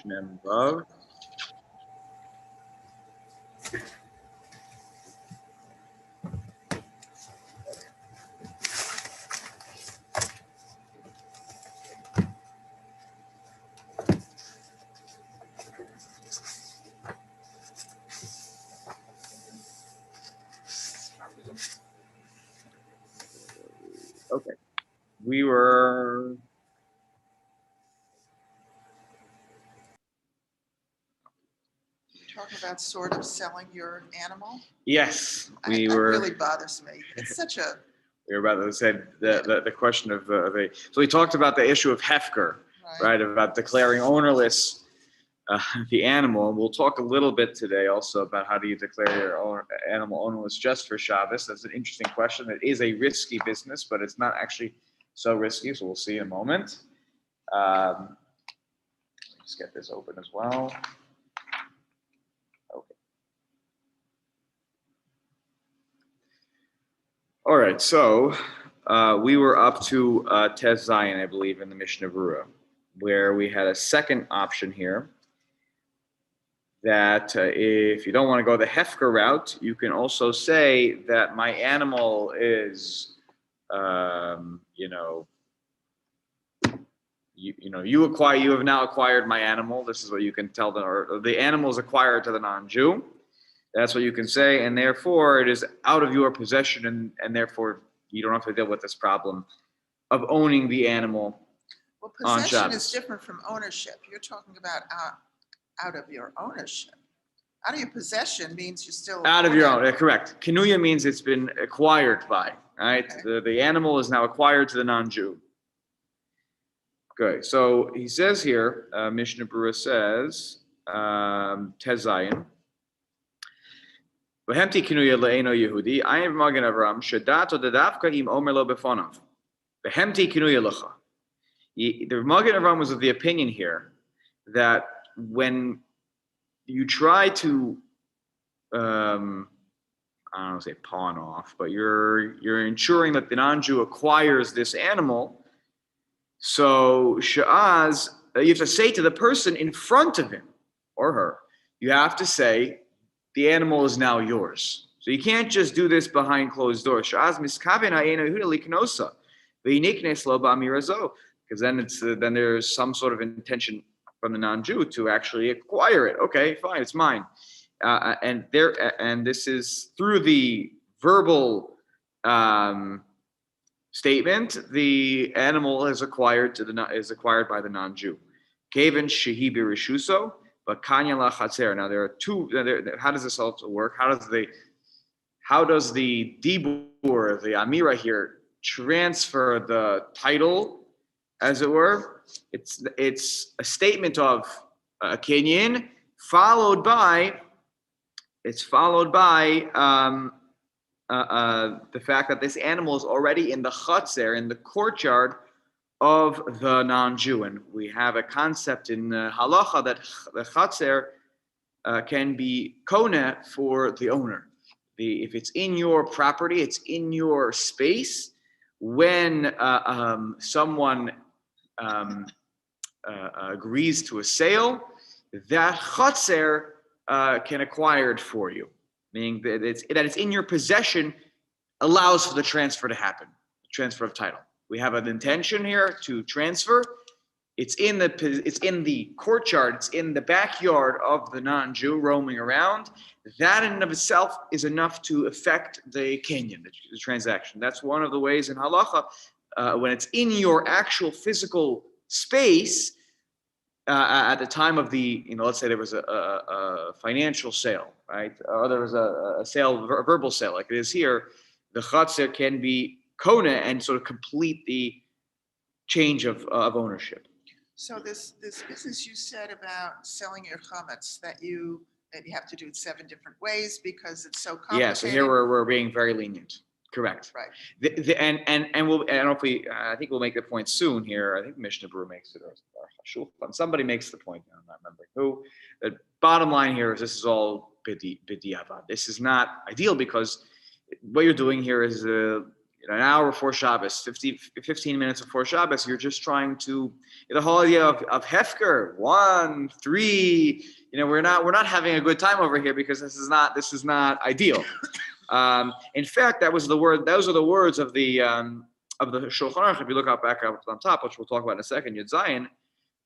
Mem Vav. Okay, we were. Talking about sort of selling your animal. Yes, That really bothers me. It's such a. We were about to say the question of so we talked about the issue of hefker, right? About declaring ownerless the animal. We'll talk a little bit today also about how do you declare your animal ownerless just for Shabbos. That's an interesting question. It is a risky business, but it's not actually so risky. So we'll see in a moment. Let's get this open as well. Okay. All right. So we were up to Tes Zion, I believe, in the Mishnah Berurah, where we had a second option here. That if you don't want to go the hefker route, you can also say that my animal is, you have now acquired my animal. This is what you can tell them, or the animal is acquired to the non-Jew. That's what you can say, and therefore it is out of your possession, and therefore you don't have to deal with this problem of owning the animal. Well, possession is different from ownership. You're talking about out of your ownership. Out of your possession means you're still out of your own. Correct. Kinuya means it's been acquired by. Right. Okay. The animal is now acquired to the non-Jew. Okay. So he says here, Mishnah Berurah says, Tes Zion. V'hemti kinuya le'eno Yehudi. I am Magen Avram. Shedato dedavka im omer lo befonav. V'hemti kinuya lecha. The Magen Avram was of the opinion here that when you try to, I don't want to say pawn off, but you're ensuring that the non-Jew acquires this animal. So sha'az, you have to say to the person in front of him or her, you have to say, the animal is now yours. So you can't just do this behind closed doors. Sha'az miskaven ha'ena yehuda liknosa v'yiniknes lo ba'mirazo, because then there's some sort of intention from the non-Jew to actually acquire it. Okay, fine, it's mine. And this is through the verbal statement. The animal is acquired by the non-Jew. Kaven shehi birishuso, but kanya la chatzer. Now there are two. How does this also work? How does the dibur, the amira here, transfer the title, as it were? It's a statement of a kinyan followed by the fact that this animal is already in the chatzer, in the courtyard of the non-Jew. And we have a concept in halacha that the chatzer can be kona for the owner. If it's in your property, it's in your space. When someone agrees to a sale, that chatzer can acquire it for you, meaning that it's in your possession, allows for the transfer to happen, transfer of title. We have an intention here to transfer. It's in the courtyard, it's in the backyard of the non-Jew roaming around. That in and of itself is enough to affect the kinyan, the transaction. That's one of the ways in halacha, when it's in your actual physical space, at the time of the, let's say there was a financial sale, right? Or there was a sale, a verbal sale, like it is here. The chatzer can be kona and sort of complete the change of ownership. So this business you said about selling your chametz, that you have to do it 7 different ways because it's so complicated. Yeah. So here we're being very lenient. Correct. Right. I think we'll make the point soon here. I think Mishnah Berurah makes it, or Shulchan. Somebody makes the point. I'm not remembering who. The bottom line here is this is all b'diavad. This is not ideal because what you're doing here is an hour before Shabbos, 15 minutes before Shabbos, you're just trying to, the whole idea of Hefker, 1, 3, we're not having a good time over here because this is not ideal. In fact, those are the words of the Shulchan Aruch. If you look back up on top, which we'll talk about in a second, Yud Zayin,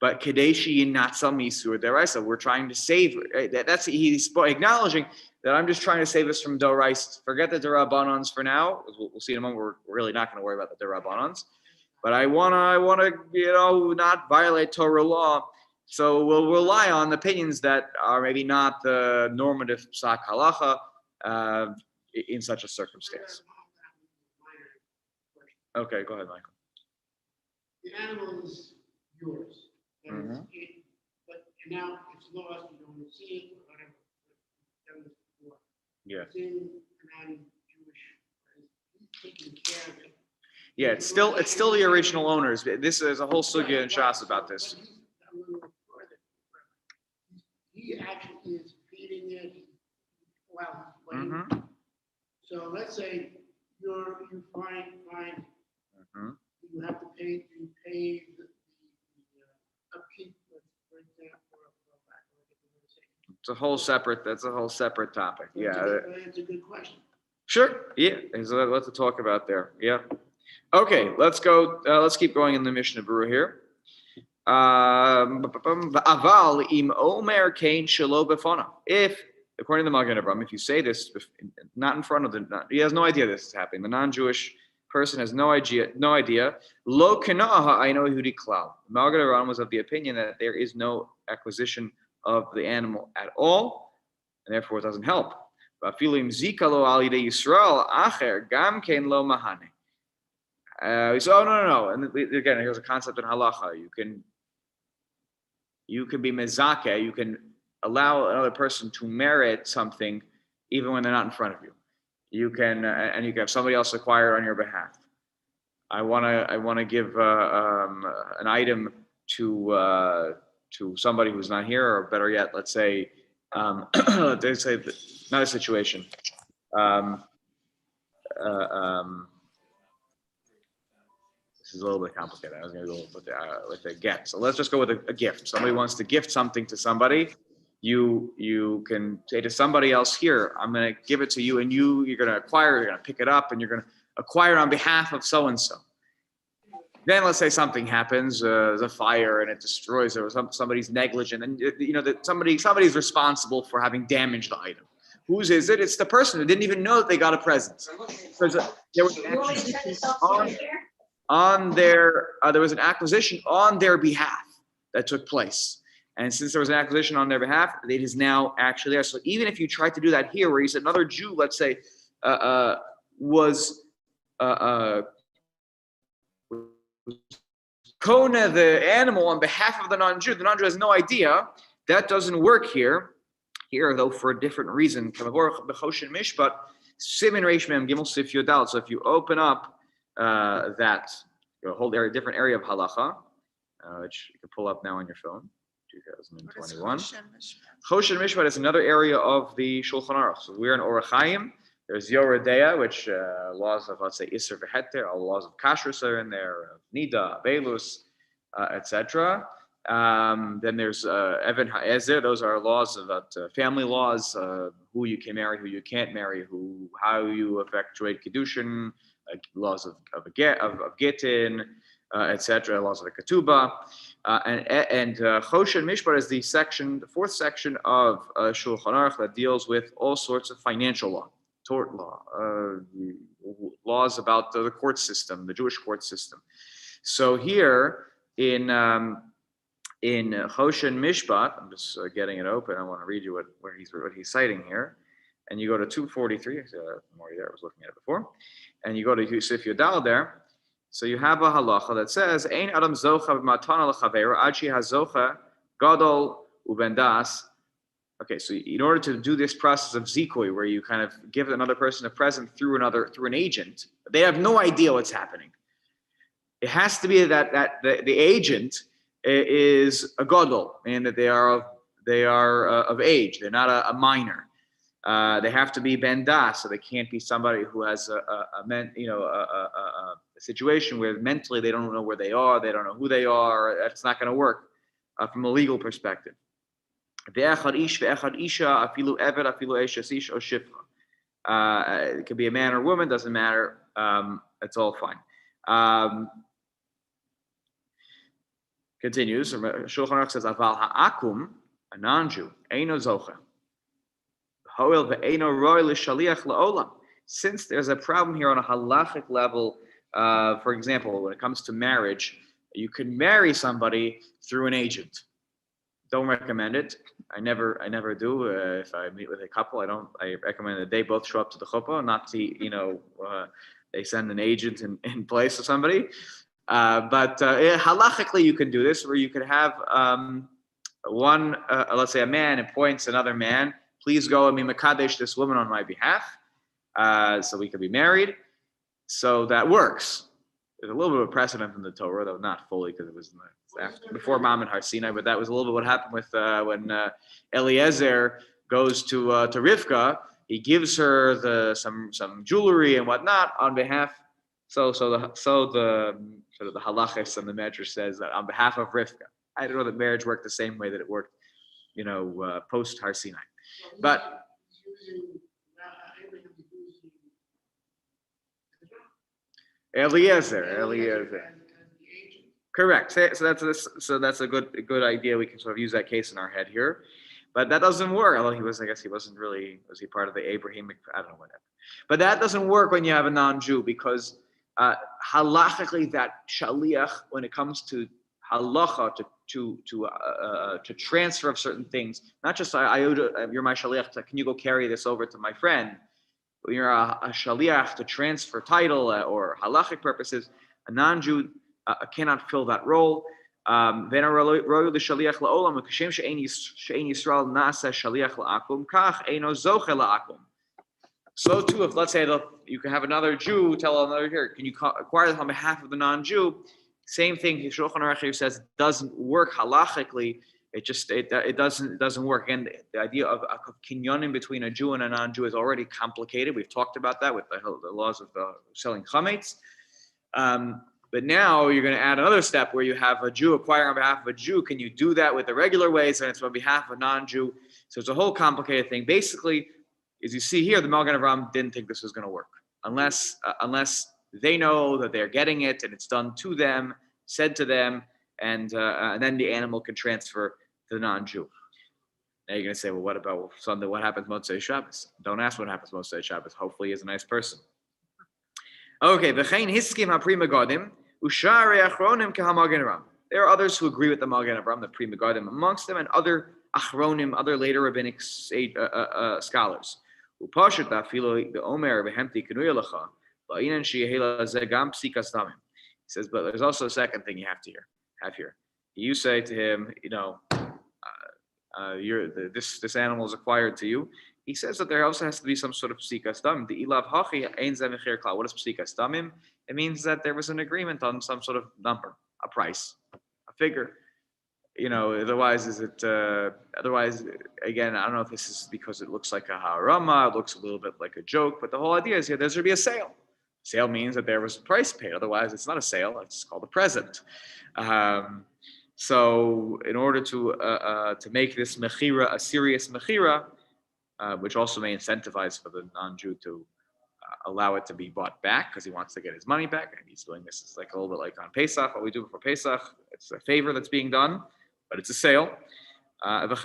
but Kadeshi Natsal Misur Deraisa, we're trying to save. That's he's acknowledging that I'm just trying to save us from Dorais. Forget the Derabanans for now. We'll see in a moment. We're really not going to worry about the Derabanans. But I wanna not violate Torah law. So we'll rely on opinions that are maybe not the normative psak halacha in such a circumstance. Okay, go ahead, Michael. The animal is yours. Mm-hmm. But now it's lost, you don't see it, or whatever. Yeah. It's in non-Jewish, taking care of it. Yeah, it's still the original owners. This is a whole sugya in Shas about this. He actually is feeding it while he's playing. Mm-hmm. So let's say you find Mm-hmm. you have to pay the upkeep, for example. That's a whole separate topic. Yeah. It's a good question. Sure. Yeah. There's a lot to talk about there. Yeah. Okay. Let's go. Let's keep going in the Mishnah Berurah here. Aval im omer kain shelo befana. If, according to the Magen Avraham, if you say this not in front of he has no idea this is happening. The non-Jewish person has no idea. Lo kena'aha aino yehudi klal. Magen Avraham was of the opinion that there is no acquisition of the animal at all, and therefore it doesn't help. Afilim zika lo al yidei Yisrael acher gam kein lo mahane. So no. And again, here's a concept in halacha. You can be mezakeh. You can allow another person to merit something even when they're not in front of you. You can and you can have somebody else acquire it on your behalf. I want to give an item to somebody who's not here, or better yet, let's say they say not a situation. This is a little bit complicated. I was going to go with a get. So let's just go with a gift. Somebody wants to gift something to somebody. You can say to somebody else, here, I'm going to give it to you, and you're going to acquire, you're going to pick it up, and you're going to acquire on behalf of so-and-so. Then let's say something happens, there's a fire and it destroys it, or somebody's negligent, and that somebody's responsible for having damaged the item. Whose is it? It's the person who didn't even know that they got a present. There was an acquisition on their behalf that took place. And since there was an acquisition on their behalf, it is now actually there. So even if you tried to do that here, where you said another Jew, let's say, was Kona the animal on behalf of the non-Jew has no idea. That doesn't work here. Here, though, for a different reason. So if you open up that whole area, different area of halacha, which you can pull up now on your phone, 2021. Choshen Mishpat is another area of the Shulchan Aruch. So we're in Orach Chaim. There's Yoredeya, which laws of, let's say, Isser v'Heter, all laws of Kashrus are in there, Nida, Belus, etc. Then there's Even Ha'ezer. Those are laws about family laws, who you can marry, who you can't marry, how you effectuate Kedushin, laws of Gittin, etc. Laws of the Ketubah. And Choshen Mishpat is the fourth section of Shulchan Aruch that deals with all sorts of financial law. Tort law, laws about the court system, the Jewish court system. So here in Choshen Mishpat, I'm just getting it open. I want to read you what he's citing here. And you go to 243. I'm already there. I was looking at it before. And you go to Yusuf Yudal there. So you have a halacha that says, "Ein adam zocha b'matana l'chaveru ad she hazocha gadol ubendas." Okay, so in order to do this process of zikoi, where you kind of give another person a present through an agent, they have no idea what's happening. It has to be that the agent is a gadol, and that they are of age. They're not a minor. They have to be ben das, so they can't be somebody who has a situation where mentally they don't know where they are, they don't know who they are. That's not going to work from a legal perspective. It could be a man or woman, doesn't matter. It's all fine. Continues. Shulchan Aruch says, "Aval ha'akum, a non-Jew, eino zocha, hoil ve'eino roi l'shaliach la'olam." Since there's a problem here on a halachic level, for example, when it comes to marriage, you can marry somebody through an agent. Don't recommend it. I never do. If I meet with a couple, I recommend that they both show up to the chuppah, not they send an agent in place of somebody. But halachically, you can do this, where you could have let's say a man appoints another man. Please go and be mekadesh this woman on my behalf, so we could be married. So that works. There's a little bit of a precedent in the Torah, though not fully, because it was before Ma'amad Har Sinai, but that was a little bit what happened with when Eliezer goes to Rivka. He gives her some jewelry and whatnot on behalf. So the sort of the halachis and the medrash says that on behalf of Rivka. I don't know that marriage worked the same way that it worked, post Har Sinai. But Eliezer. Correct. So that's a good idea. We can sort of use that case in our head here, but that doesn't work. Although I guess he wasn't really. Was he part of the Abrahamic? I don't know, whatever. But that doesn't work when you have a non-Jew, because halachically that shaliach, when it comes to halacha, to transfer of certain things, not just you're my shaliach. Can you go carry this over to my friend? When you're a shaliach to transfer title or halachic purposes, a non-Jew cannot fill that role. So too, if let's say you can have another Jew tell another here, can you acquire this on behalf of the non-Jew? Same thing. Shulchan Aruch says it doesn't work halachically. It doesn't work. And the idea of kinyonim between a Jew and a non-Jew is already complicated. We've talked about that with the laws of selling chametz. But now you're going to add another step where you have a Jew acquiring on behalf of a Jew. Can you do that with the regular ways, and it's on behalf of a non-Jew? So it's a whole complicated thing. Basically, as you see here, the Magen Avraham didn't think this was going to work unless they know that they're getting it and it's done to them, said to them, and then the animal can transfer to the non-Jew. Now you're going to say, well, what about Sunday? What happens Motzei Shabbos? Don't ask what happens Motzei Shabbos. Hopefully he's a nice person. Okay, v'chein hiskim ha'pri megadim u'sharei achronim kehamagen Avraham. There are others who agree with the Magen Avraham, the pri megadim amongst them, and other achronim, other later rabbinic scholars. Upashut afilo beomer behemti kenuya lecha ba'inan sheyehela ze gam psikas damim. He says, but there's also a second thing you have here. You say to him, this animal is acquired to you. He says that there also has to be some sort of psikas damim. The ilav hachi ein ze mechir klal. What is psikas damim? It means that there was an agreement on some sort of number, a price, a figure. Otherwise, again, I don't know if this is because it looks like a harama, it looks a little bit like a joke, but the whole idea is here, there should be a sale. Sale means that there was a price paid. Otherwise, it's not a sale, it's called a present. So in order to make this mechira a serious mechira, which also may incentivize for the non-Jew to allow it to be bought back because he wants to get his money back, and he's doing this, it's like a little bit like on Pesach, what we do before Pesach. It's a favor that's being done, but it's a sale. And the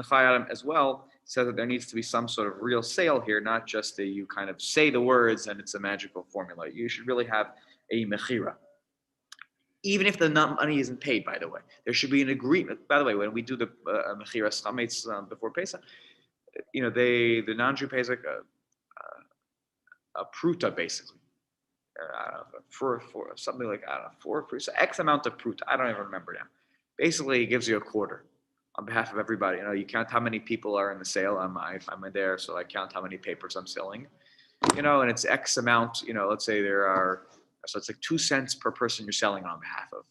Chai Adam as well says that there needs to be some sort of real sale here, not just that you kind of say the words and it's a magical formula. You should really have a mechira. Even if the money isn't paid, by the way. There should be an agreement. By the way, when we do the mechira chametz before Pesach, the non-Jew pays like a pruta, basically. For something like, for X amount of pruta. I don't even remember now. Basically, he gives you a quarter on behalf of everybody. You count how many people are in the sale. I'm there, so I count how many papers I'm selling. And it's X amount. Let's say so it's like 2 cents per person you're selling on behalf of.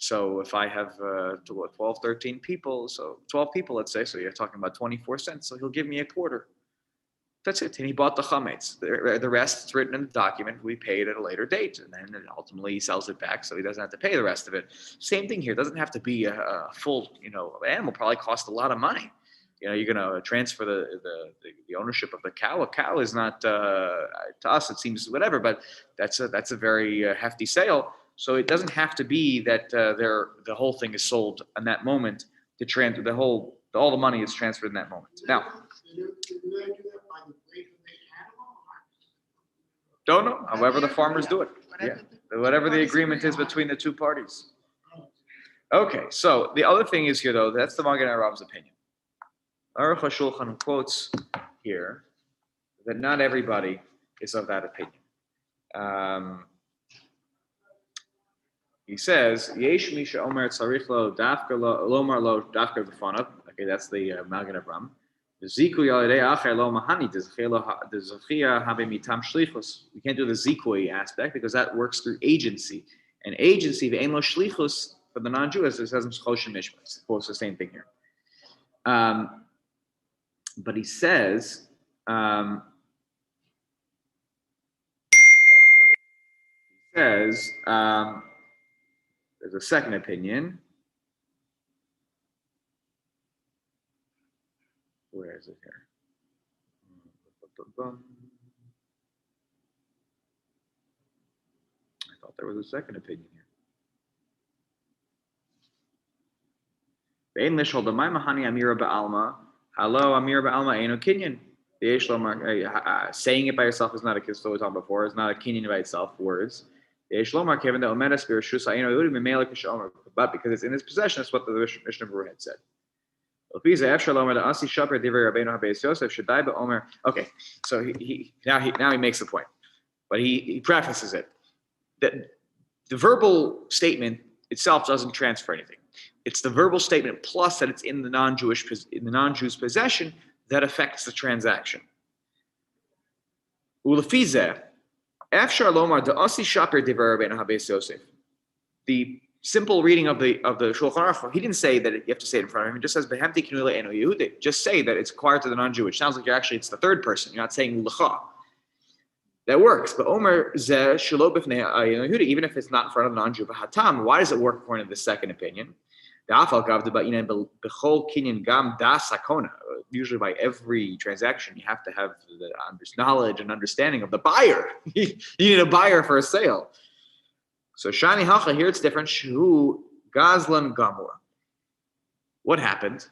So if I have 12, 13 people, so 12 people, let's say, so you're talking about 24 cents, so he'll give me a quarter. That's it. And he bought the chametz. The rest is written in the document. We pay it at a later date. And then ultimately he sells it back, so he doesn't have to pay the rest of it. Same thing here. It doesn't have to be a full, animal probably costs a lot of money. You're going to transfer the ownership of the cow. A cow is not, to us, it seems whatever, but that's a very hefty sale. So it doesn't have to be that the whole thing is sold in that moment. To transfer all the money is transferred in that moment. Now, don't know. However, the farmers do it. Whatever the agreement is between the two parties. Okay, so the other thing is here, though, that's the Magen Avrah's opinion. Aruch HaShulchan quotes here that not everybody is of that opinion. He says, "Yesh misha omer tzarich lo dafka lomar lo dafka b'fanav." Okay, that's the Magen Avraham. Zikui alidei acher lo mahani dezachia habe mitam shlichus. We can't do the zikui aspect because that works through agency, and agency ve'en lo shlichus for the non-Jew, as it says in Choshim Mishpat. It's the same thing here. But he says. There's a second opinion. Where is it here? I thought there was a second opinion here. Ve'en lishol damai mahani amira ba'alma. Hello, amira ba'alma ain't no kinyan. Saying it by yourself is not a kiss. What we talked before. It's not a kinyan by itself. Words. But because it's in his possession, that's what the Mishnah Berurah had said. Okay, so he makes the point, but he prefaces it that the verbal statement itself doesn't transfer anything. It's the verbal statement plus that it's in the non-Jew's possession that affects the transaction. The simple reading of the Shulchan Aruch, he didn't say that you have to say it in front of him. He just says behemti kinule eno Yehudi. Just say that it's acquired to the non-Jew, which sounds like it's the third person. You're not saying l'cha. That works. But Omer zeh shelo b'fnei Yehudi, even if it's not in front of the non-Jew, hatam. Why does it work according to the second opinion? Usually by every transaction, you have to have the knowledge and understanding of the buyer. You need a buyer for a sale. So Shani Hacha, here it's different. Shu Gazlan Gamur. What happened?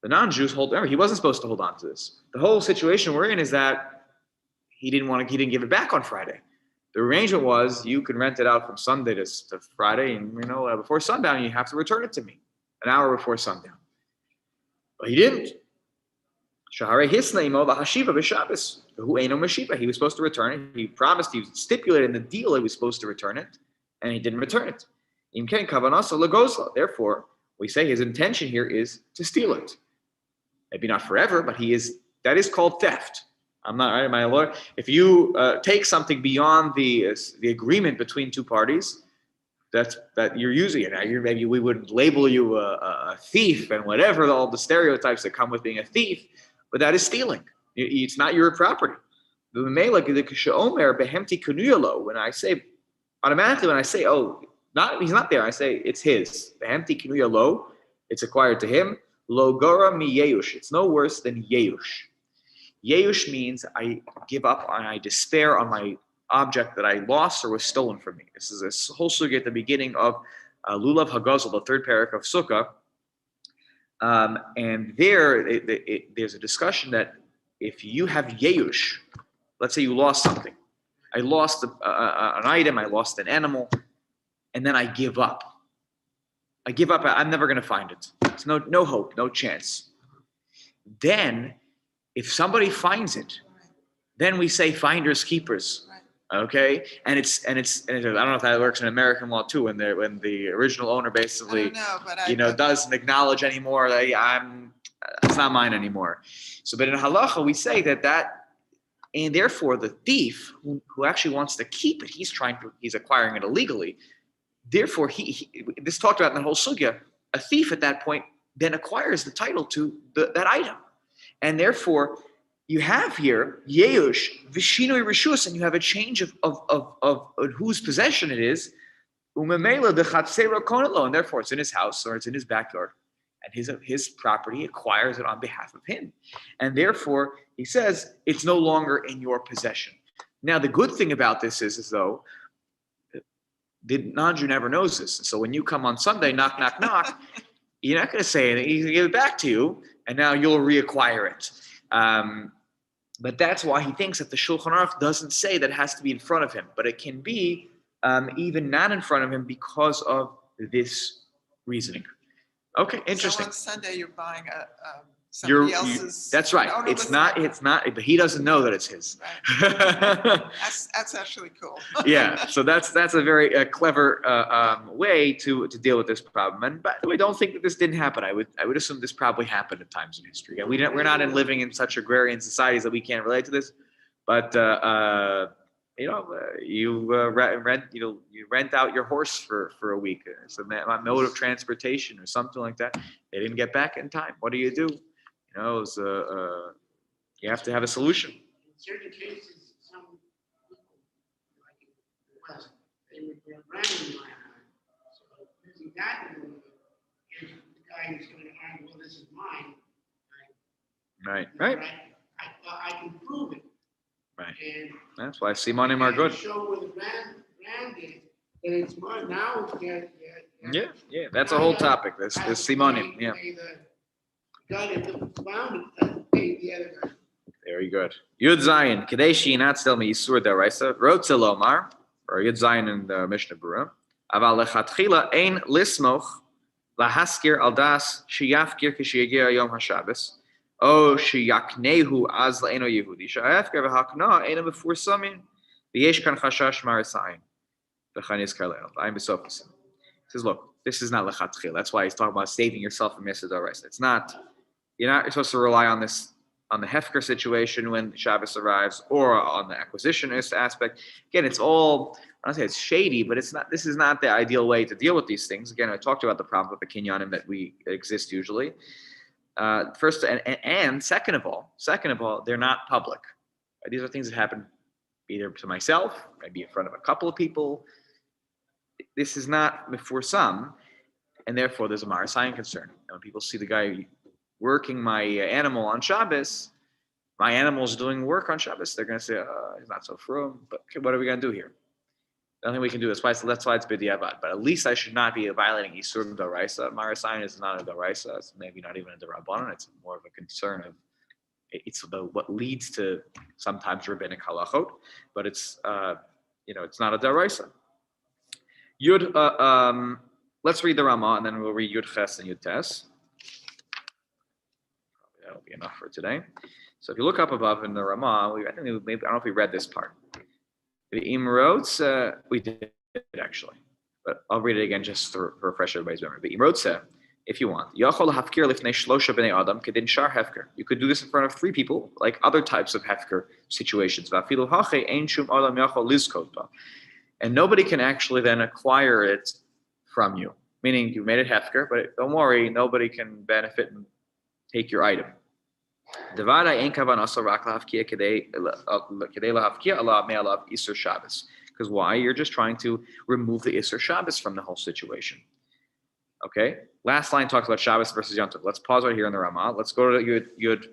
The non-Jews remember, he wasn't supposed to hold on to this. The whole situation we're in is that he didn't give it back on Friday. The arrangement was you can rent it out from Sunday to Friday, and before sundown you have to return it to me, an hour before sundown. But he didn't. He was supposed to return it. He promised, he stipulated in the deal he was supposed to return it, and he didn't return it. Therefore, we say his intention here is to steal it. Maybe not forever, but that is called theft. I'm not right, my lawyer. If you take something beyond the agreement between two parties, that you're using it. Now, maybe we would label you a thief and whatever, all the stereotypes that come with being a thief, but that is stealing. It's not your property. When I say, automatically when I say, he's not there, I say it's his. It's acquired to him. Logora mi yeush. It's no worse than yeush. Yeush means I give up and I despair on my object that I lost or was stolen from me. This is a whole sugya at the beginning of Lulav Hagazal, the third parak of Sukkah. And there's a discussion that if you have yeush, let's say you lost something. I lost an item, I lost an animal, and then I give up. I'm never going to find it. It's no hope, no chance. Then, if somebody finds it, then we say finders keepers. Okay, and it's I don't know if that works in American law too. When the original owner basically doesn't acknowledge anymore, it's not mine anymore. So, but in halacha we say that, and therefore the thief who actually wants to keep it, he's acquiring it illegally. Therefore, this talked about in the whole sugya. A thief at that point then acquires the title to that item, and therefore you have here yeush vishinoi rishus, and you have a change of whose possession it is. Umemela the chatzera konelo, and therefore it's in his house or it's in his backyard, and his property acquires it on behalf of him, and therefore he says it's no longer in your possession. Now the good thing about this is though, the non-Jew never knows this. So when you come on Sunday, knock, knock, knock, you're not going to say anything. He's going to give it back to you, and now you'll reacquire it. But that's why he thinks that the Shulchan Aruch doesn't say that it has to be in front of him, but it can be even not in front of him because of this reasoning. Okay, interesting. So on Sunday, you're buying somebody else's. That's right. It's not. But he doesn't know that it's his. Right. That's actually cool. Yeah. So that's a very clever way to deal with this problem. And by the way, don't think that this didn't happen. I would assume this probably happened at times in history. And we're not living in such agrarian societies that we can't relate to this. But you rent out your horse for a week. It's a mode of transportation or something like that. They didn't get back in time. What do? You have to have a solution. In certain cases, some people, like in the West, they would randomly my house. So using that, if the guy is going to argue, well, this is mine. Right. I can prove it. Right. And that's why simonim are good. Show where the brand is, and it's mine now. Yeah. That's a whole topic. This simonim. Yeah. The guy that found it paid the other guy. Very good. Yud Zayin Kadeshi not still me Yisur Daraisa Rotze Lomar or Yud Zayin in the Mishnah Berurah. Aval lechatchila ein lismoch lahaskir al das sheyafkir k'sheyagir yom haShabbos. Oh, sheyaknehu az la'eno Yehudi. Sheyafkir v'hakna ena mefursamin. V'yesh kan chashash marisayin. V'chanis karleil. I'm besofis. He says, look, this is not lechatchila. That's why he's talking about saving yourself from Yisur Daraisa. It's not. You're supposed to rely on this, on the hefker situation when Shabbos arrives, or on the acquisitionist aspect. Again, it's all, I don't say it's shady, but it's not. This is not the ideal way to deal with these things. Again, I talked about the problem with the kinyanim that exist usually. First, and second of all, they're not public. These are things that happen either to myself, maybe in front of a couple of people. This is not before some, and therefore there's a marasayan concern. And when people see the guy working my animal on Shabbos, my animal's doing work on Shabbos, they're going to say, he's not so frum, but what are we going to do here? Nothing we can do. That's why it's b'diavad. But at least I should not be violating Isur D'Oraisa. Marasayan is not a D'Oraisa. It's maybe not even a D'Rabbanan. It's more of a concern of, it's what leads to sometimes rabbinic halachot, but it's, it's not a D'Oraisa. Yud, let's read the Ramah, and then we'll read Yud Ches and Yud Tes. That'll be enough for today. So if you look up above in the Ramah, I don't know if we read this part. The Imrotze, we did actually, but I'll read it again just to refresh everybody's memory. The Imrotze, if you want, Yachol hafkir lifnei shlosha b'nei adam kedin shar hefker. You could do this in front of 3 people, like other types of hefker situations. V'afilu hache ein shum adam yachol lizkot ba. And nobody can actually then acquire it from you. Meaning you made it hefker, but don't worry, nobody can benefit and take your item. Because why? You're just trying to remove the Isser Shabbos from the whole situation. Okay? Last line talks about Shabbos versus Yom Tov. Let's pause right here in the Ramah. Let's go to Yud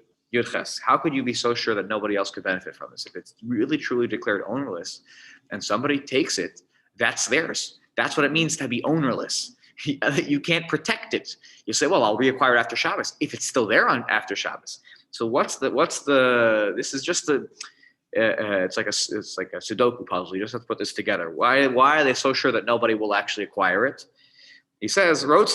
Ches. How could you be so sure that nobody else could benefit from this? If it's really, truly declared ownerless and somebody takes it, that's theirs. That's what it means to be ownerless. You can't protect it. You say, well, I'll reacquire it after Shabbos if it's still there on after Shabbos. So this is just it's like a Sudoku puzzle. You just have to put this together. Why are they so sure that nobody will actually acquire it? He says, certainly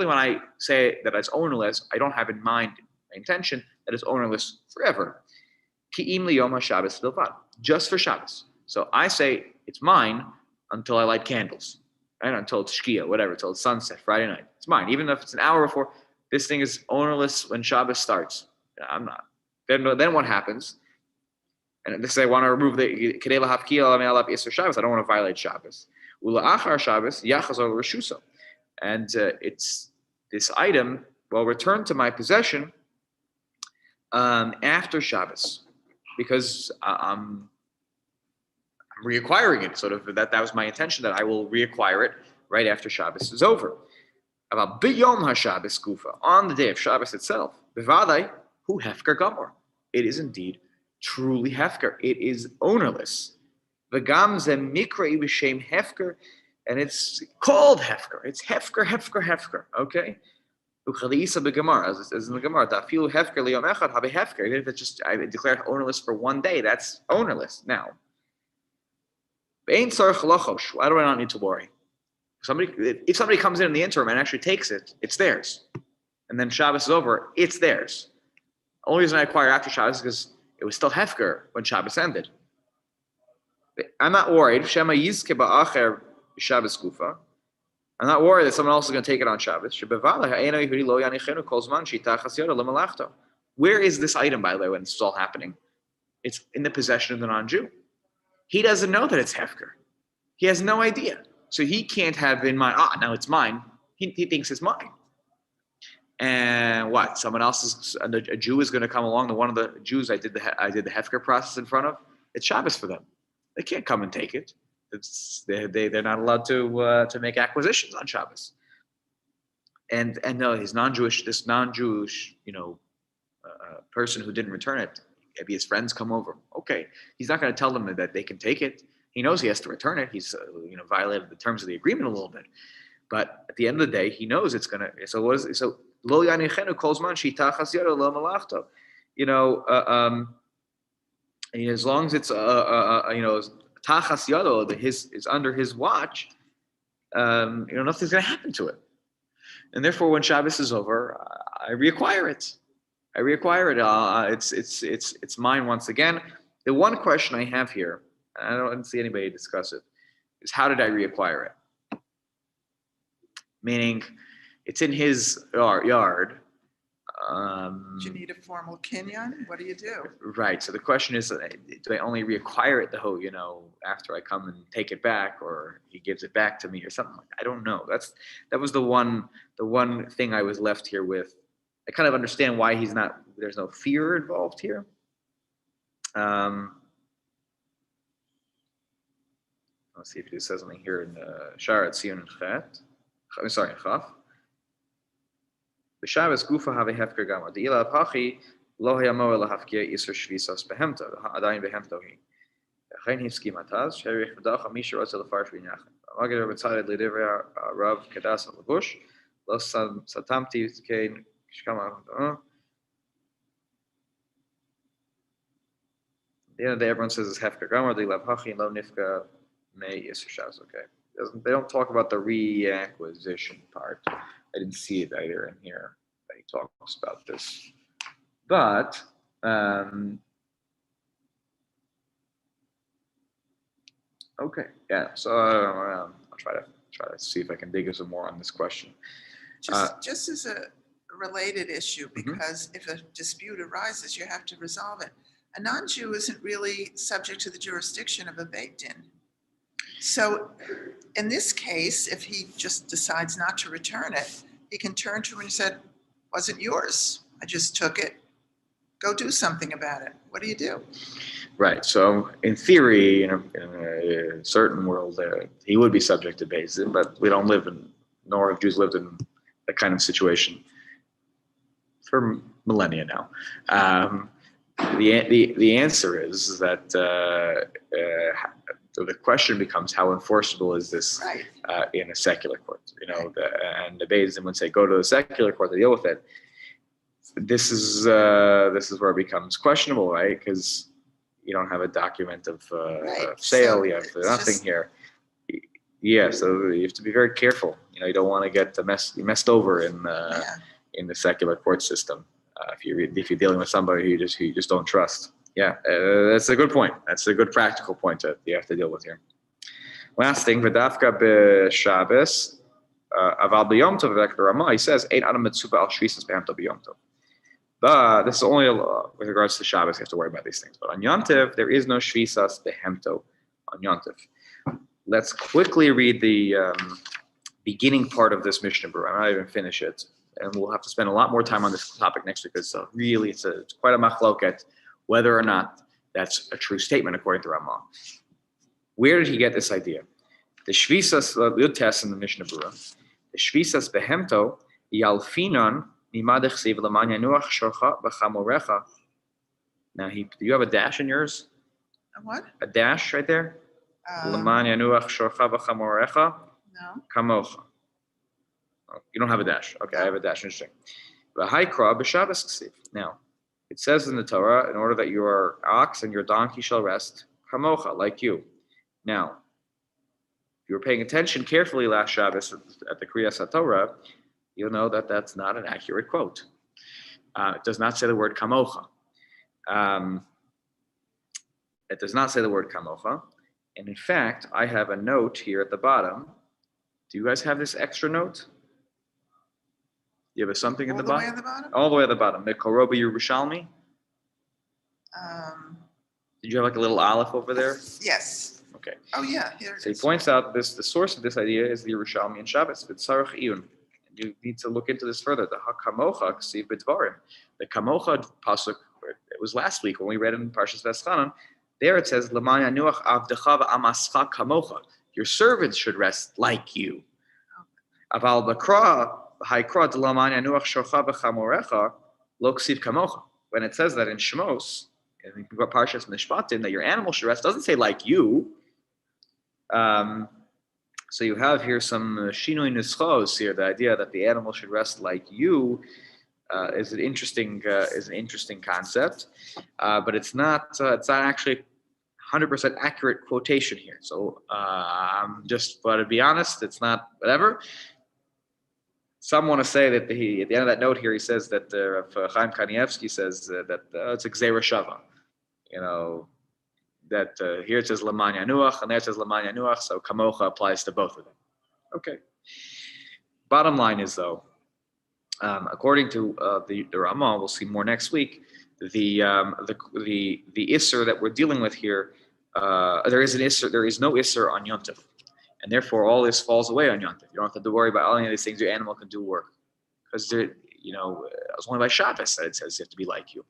when I say that it's ownerless, I don't have in mind my intention that it's ownerless forever. Just for Shabbos. So I say it's mine until I light candles, right? Until it's Shkia, whatever, until it's sunset, Friday night. It's mine. Even if it's an hour before, this thing is ownerless when Shabbos starts. I'm not. Then what happens? And this I want to remove the Kedela Hafkiel Amealap Isser Shabbos. I don't want to violate Shabbos. Ula Achar Shabbos Yachazor Rishuso. And it's this item will return to my possession after Shabbos, because I'm reacquiring it. Sort of that was my intention, that I will reacquire it right after Shabbos is over. About Biyom HaShabbos Kufa, on the day of Shabbos itself, Bevadai Hu Hefker Gamor. It is indeed truly Hefker. It is ownerless. V'gam ze mikra b'shem Hefker, and it's called Hefker. It's Hefker. Okay. Uchalisa b'gemar, as in the Gemara, Dafilu Hefker liyom echad habe Hefker. Even if it's just I declared ownerless for one day, that's ownerless now. Bein tzarich lachosh. Why do I not need to worry? If somebody comes in the interim and actually takes it, it's theirs. And then Shabbos is over, it's theirs. The only reason I acquire after Shabbos is because it was still Hefker when Shabbos ended. I'm not worried. Shema yizke ba'acher Shabbos kufa. I'm not worried that someone else is going to take it on Shabbos. Where is this item, by the way, when this is all happening? It's in the possession of the non-Jew. He doesn't know that it's Hefker. He has no idea. So he can't have in mind, now it's mine. He thinks it's mine. And what? Someone else is, a Jew is going to come along. One of the Jews I did the Hefker process in front of. It's Shabbos for them. They can't come and take it. They're not allowed to make acquisitions on Shabbos. And no, this non-Jewish, person who didn't return it, maybe his friends come over. Okay, he's not going to tell them that they can take it. He knows he has to return it. He's violated the terms of the agreement a little bit. But at the end of the day, he knows it's going to. So what is it? So lo yanichenu kol zman shitachas yado lo malachto. As long as it's tachas yado, is under his watch, nothing's going to happen to it. And therefore, when Shabbos is over, I reacquire it. It's mine once again. The one question I have here, and I don't see anybody discuss it, is how did I reacquire it? Meaning, it's in his yard. Do you need a formal kinyan? What do you do? Right. So the question is, do I only reacquire it after I come and take it back, or he gives it back to me, or something like that? I don't know. That was the one thing I was left here with. I kind of understand why there's no fear involved here. Let's see if it says something here in the Sharat Sion and Chet. I'm sorry, Chaf. B'Shabbos gufa have hefker gamar. The ila pachi lo hayamor lahafkia iser shvisas behemta. Adayin behemta hi. Achein hifski mataz. Sherich v'dacha misha rotza lefarsh v'inachem. Amagid Rabbatzadeh l'divrei Rav Kedas al-Labush. Lo satamti kein shkama. At the end of the day, everyone says it's hefker gamar. The ila pachi lo nifka may iser Shabbos. Okay. They don't talk about the reacquisition part. I didn't see it either in here that he talks about this. But okay, yeah. So I'll try to see if I can dig some more on this question. Just as a related issue, because if a dispute arises, you have to resolve it. A non-Jew isn't really subject to the jurisdiction of a Beit Din. So in this case, if he just decides not to return it, he can turn to him and say, wasn't yours. I just took it. Go do something about it. What do you do? Right. So in theory, in a certain world, he would be subject to Beis Din, but we don't nor have Jews lived in that kind of situation for millennia now. The answer is that so the question becomes, how enforceable is this in a secular court? And the Beis Din would say, go to the secular court to deal with it. This is where it becomes questionable, right? Because you don't have a document of sale. You have nothing here. Yeah, so you have to be very careful. You don't want to get messed over in the secular court system if you're dealing with somebody you just don't trust. Yeah, that's a good point. That's a good practical point that you have to deal with here. Last thing, v'dafka b'Shabbos, aval b'Yom Tov v'vek b'Ramah. He says, "Ein adam mitzuba al shvisas b'Yom Tov b'Yom Tov." But this is only with regards to Shabbos. You have to worry about these things. But on Yontiv, there is no shvisas behemto on Yontiv. Let's quickly read the beginning part of this Mishnah Berurah. I'm not even finish it, and we'll have to spend a lot more time on this topic next week because really it's quite a machloket whether or not that's a true statement according to Ramah. Where did he get this idea? The shvisas test in the Mishnah Berurah. The shvisas behemto yalfinon nimadech siv laman yanuach shorcha b'chamorecha. Now, do you have a dash in yours? A what? A dash right there? Laman yanuach shorcha b'chamorecha. No. Kamocha. Oh, you don't have a dash. Okay, I have a dash. Interesting. V'haikra b'Shabbos ksiv. Now, it says in the Torah, in order that your ox and your donkey shall rest, kamocha, like you. Now, if you were paying attention carefully last Shabbos at the Kriyas HaTorah, you'll know that that's not an accurate quote. It does not say the word kamocha. It does not say the word kamocha. And in fact, I have a note here at the bottom. Do you guys have this extra note? You have something in the bottom? All the way at the bottom? All the way at the bottom. Mikoroba Yerushalmi? Did you have like a little aleph over there? Yes. Okay. Oh, yeah, here it So he is. points out the source of this idea is the Yerushalmi and Shabbos. B'tzarech iyun. You need to look into this further. The hakamocha ksiv b'dvarim. The kamocha pasuk. It was last week when we read in Parshas Veschanan. There it says Laman yanuach avdecha v'amascha kamocha. Your servants should rest like you. Aval b'kra ha'ikra d'laman yanuach shorcha v'chamorecha lo ksiv kamocha. When it says that in Shmos, in Parshas Mishpatim, that your animal should rest, doesn't say like you. So you have here some shinoi nischos here. The idea that the animal should rest like you is an interesting concept, but it's not actually 100% accurate quotation here. So but to be honest, it's not whatever. Some want to say that at the end of that note here, he says that Chaim Kanievsky says that it's a gzeira shava. You know, that here it says Laman Yanuach and there it says Laman Yanuach, so Kamocha applies to both of them. Okay. Bottom line is though, according to the Ramah, we'll see more next week. The Isser that we're dealing with here, there is no Isser on Yontif, and therefore all this falls away on Yontif. You don't have to worry about any of these things. Your animal can do work because it's only by Shabbos that it says you have to be like you.